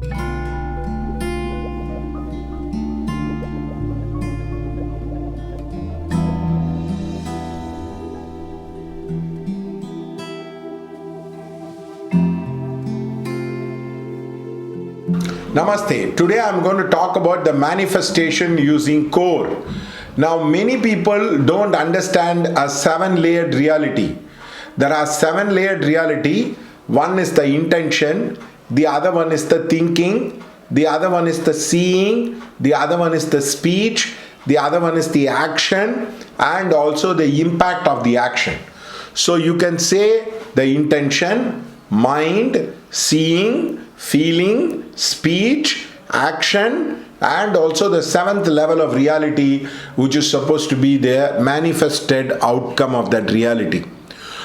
Namaste. Today I am going to talk about the manifestation using core. Now, many people don't understand a seven-layered reality. There are seven-layered reality. One is the intention, the other one is the thinking, the other one is the seeing, the other one is the speech, the other one is the action, and also the impact of the action. So you can say the intention, mind, seeing, feeling, speech, action, and also the seventh level of reality, which is supposed to be the manifested outcome of that reality.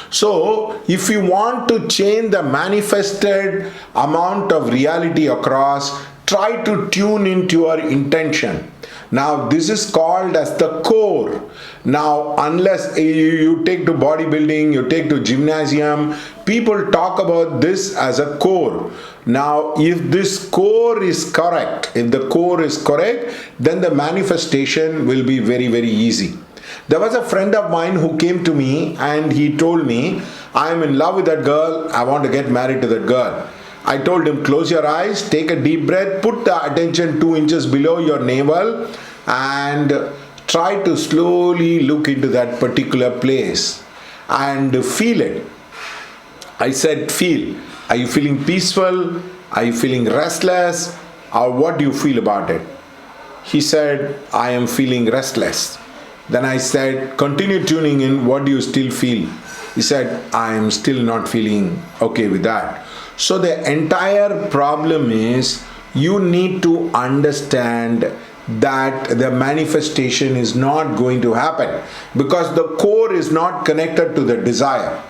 So, if you want to change the manifested amount of reality across, try to tune into your intention. Now, this is called as the core. Now, unless you take to bodybuilding, you take to gymnasium, people talk about this as a core. Now, if this core is correct, then the manifestation will be very, very easy. There was a friend of mine who came to me and he told me, I am in love with that girl, I want to get married to that girl. I told him, close your eyes, take a deep breath, put the attention 2 inches below your navel and try to slowly look into that particular place and feel it. I said, feel. Are you feeling peaceful? Are you feeling restless? Or what do you feel about it? He said, I am feeling restless. Then I said, continue tuning in. What do you still feel? He said, I am still not feeling okay with that. So the entire problem is you need to understand that the manifestation is not going to happen because the core is not connected to the desire.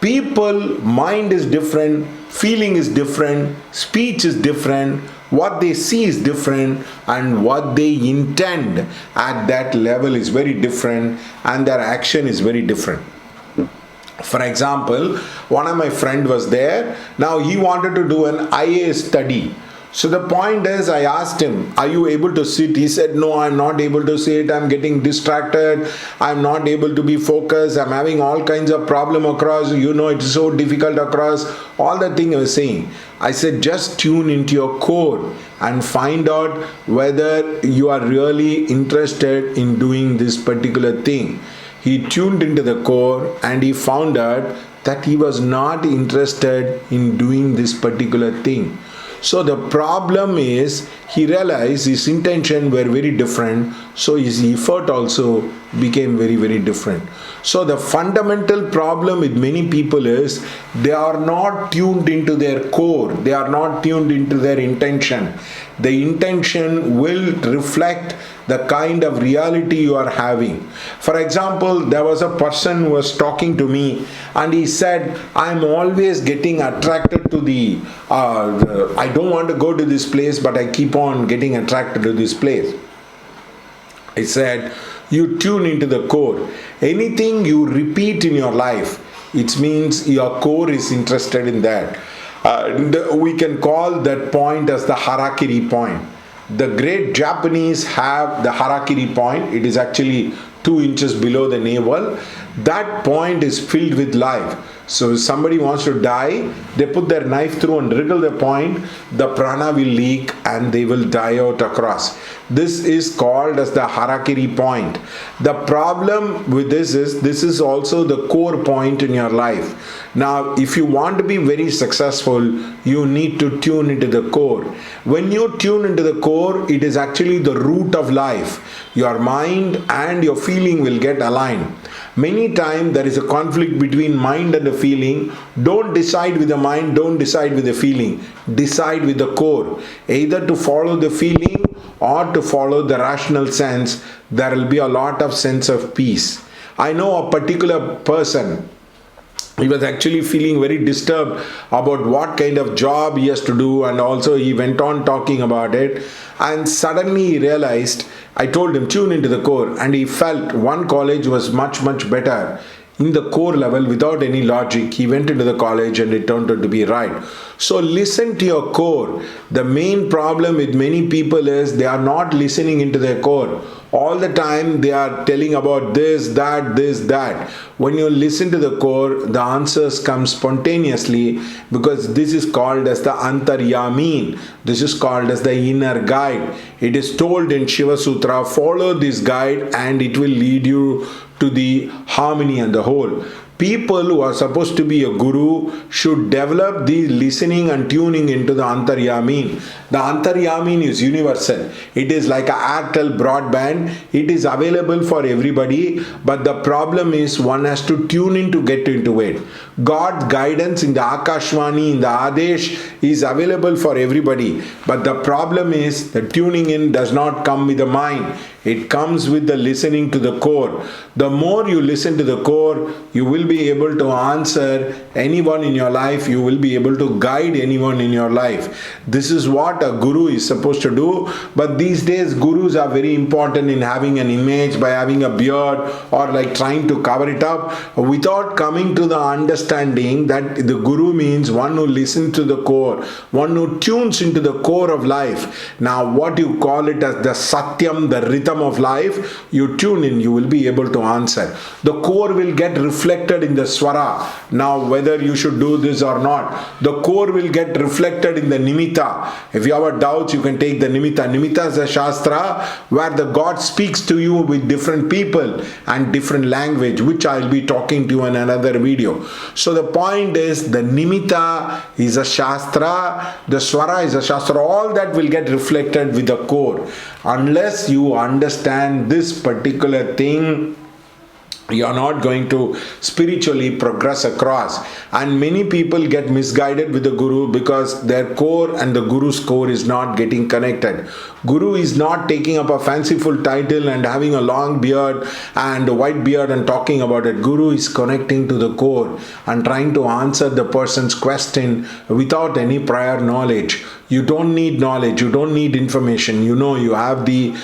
People, mind is different, feeling is different, speech is different, what they see is different, and what they intend at that level is very different, and their action is very different. For example, one of my friend was there. Now he wanted to do an IA study. So the point is, I asked him, are you able to sit? He said, no, I'm not able to sit. I'm getting distracted. I'm not able to be focused. I'm having all kinds of problem across. It's so difficult across. All the thing I was saying. I said, just tune into your core and find out whether you are really interested in doing this particular thing. He tuned into the core and he found out that he was not interested in doing this particular thing. So the problem is he realized his intention were very different, so his effort also became very, very different. So the fundamental problem with many people is they are not tuned into their core, they are not tuned into their intention. The intention will reflect the kind of reality you are having. For example, there was a person who was talking to me and he said, I'm always getting attracted to I don't want to go to this place, but I keep on getting attracted to this place. I said, you tune into the core. Anything you repeat in your life, it means your core is interested in that. We can call that point as the harakiri point. The great Japanese have the harakiri point. It is actually 2 inches below the navel. That point is filled with life. So if somebody wants to die, they put their knife through and wriggle the point, the prana will leak and they will die out across. This is called as the harakiri point. The problem with this is also the core point in your life. Now, if you want to be very successful, you need to tune into the core. When you tune into the core, it is actually the root of life. Your mind and your feeling will get aligned. Many times there is a conflict between mind and the feeling. Don't decide with the mind, don't decide with the feeling. Decide with the core. Either to follow the feeling or to follow the rational sense. There will be a lot of sense of peace. I know a particular person. He was actually feeling very disturbed about what kind of job he has to do, and also he went on talking about it, and suddenly he realized, I told him tune into the core, and he felt one college was much better. in the core level without any logic. He went into the college and it turned out to be right. So listen to your core. The main problem with many people is they are not listening into their core. All the time they are telling about this, that. When you listen to the core, the answers come spontaneously, because this is called as the Antaryamin. This is called as the inner guide. It is told in Shiva Sutra, follow this guide and it will lead you to the harmony and the whole. People who are supposed to be a guru should develop the listening and tuning into the Antaryamin. The Antaryamin is universal. It is like a Airtel broadband. It is available for everybody, but the problem is one has to tune in to get into it. God's guidance in the Akashvani, in the Adesh is available for everybody, but the problem is the tuning in does not come with the mind. It comes with the listening to the core. The more you listen to the core, you will be able to answer anyone in your life. You will be able to guide anyone in your life. This is what a guru is supposed to do. But these days, gurus are very important in having an image by having a beard or like trying to cover it up without coming to the understanding that the guru means one who listens to the core, one who tunes into the core of life. Now, what you call it as the Satyam, the rhythm of life, you tune in, you will be able to answer. The core will get reflected in the swara. Now, whether you should do this or not, the core will get reflected in the nimitta. If you have a doubt, you can take the nimitta. Nimitta is a shastra where the God speaks to you with different people and different language, which I will be talking to you in another video. So the point is, the nimitta is a shastra, the swara is a shastra. All that will get reflected with the core. Unless you understand this particular thing, you are not going to spiritually progress across. And many people get misguided with the guru because their core and the guru's core is not getting connected. Guru is not taking up a fanciful title and having a long beard and a white beard and talking about it. Guru is connecting to the core and trying to answer the person's question without any prior knowledge. You don't need knowledge, you don't need information. You know, you have the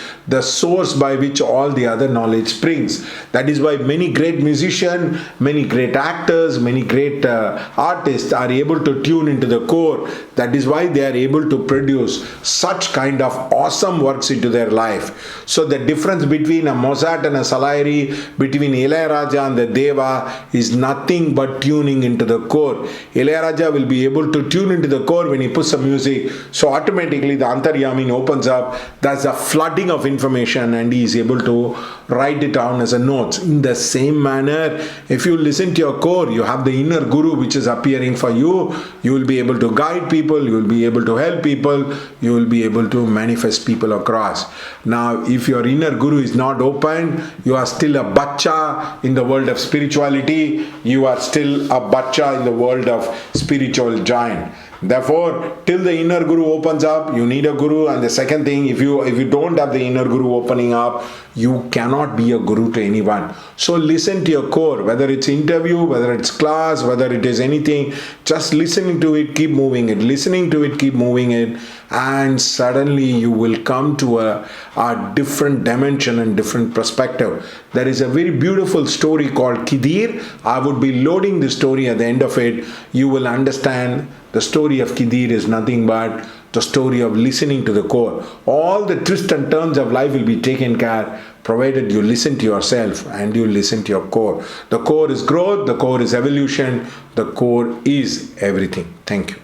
source by which all the other knowledge springs. That is why many great musicians, many great actors, many great artists are able to tune into the core. That is why they are able to produce such kind of awesome works into their life. So the difference between a Mozart and a Salieri, between Ilayaraja and the Deva, is nothing but tuning into the core. Ilayaraja will be able to tune into the core when he puts some music. So automatically the Antaryamin opens up. There's a flooding of information and he is able to write it down as a notes. In the same manner, if you listen to your core, you have the inner guru which is appearing for you. You will be able to guide people, you will be able to help people, you will be able to manifest people across. Now, if your inner guru is not open, you are still a bacha in the world of spirituality. You are still a bacha in the world of spiritual giant. Therefore, till the inner guru opens up, you need a guru. And the second thing, if you don't have the inner guru opening up, you cannot be a guru to anyone. So listen to your core, whether it's interview, whether it's class, whether it is anything, just listening to it, keep moving it, listening to it, keep moving it, and suddenly you will come to a different dimension and different perspective. There is a very beautiful story called Kidir. I would be loading the story at the end of it. You will understand the story of Kidir is nothing but the story of listening to the core. All the twists and turns of life will be taken care provided you listen to yourself and you listen to your core. The core is growth, the core is evolution, the core is everything. Thank you.